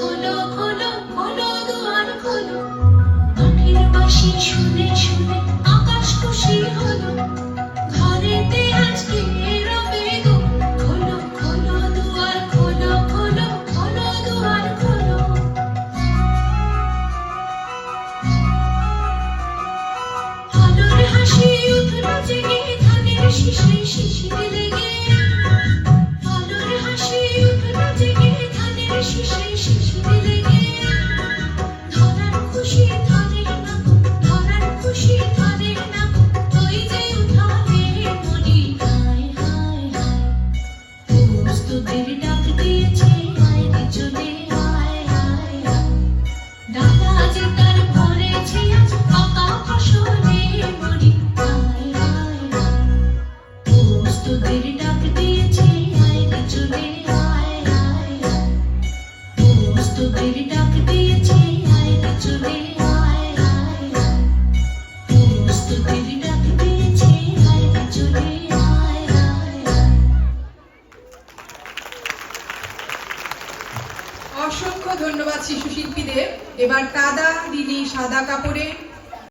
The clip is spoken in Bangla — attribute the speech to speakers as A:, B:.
A: খোলো খোলো খোলো দুয়ার খোলো, কাঠের বাঁশি শুনে শুনে আকাশ খুশি হলো, ঘরেতে আজকে রবে গো, খোলো খোলো দুয়ার খোলো খোলো খোলো দুয়ার খোলো। আলোর হাসি উঠলো জেগে ধানের শীষে শিশির লেগে, আলোর হাসি উঠলো জেগে ধানের শীষে শিশির লেগে, ধরার খুশি ধরে না গো, ধরার খুশি ধরে না গো, ওই যে উঠানে মনি হায় হায় হায়, প্রস্তুতের ডাক দিয়েছে আয় রে চলে আয় আয় আয়, ডালা যে তার ভরেছে আজ পাকা ফসলে মনি হায় হায় হায়, প্রস্তুতের ডাক দিয়েছে আয় রে চলে আয় আয় আয়, প্রস্তুতের ডাক দিয়েছে আয় রে চলে আয় আয় আয়, প্রস্তুতের ডাক দিয়েছে আয় রে চলে আয় আয় আয়।
B: অসংখ্য ধন্যবাদ শিশু শিল্পীদের। এবার কাদা দিলি সাদা কাপড়ে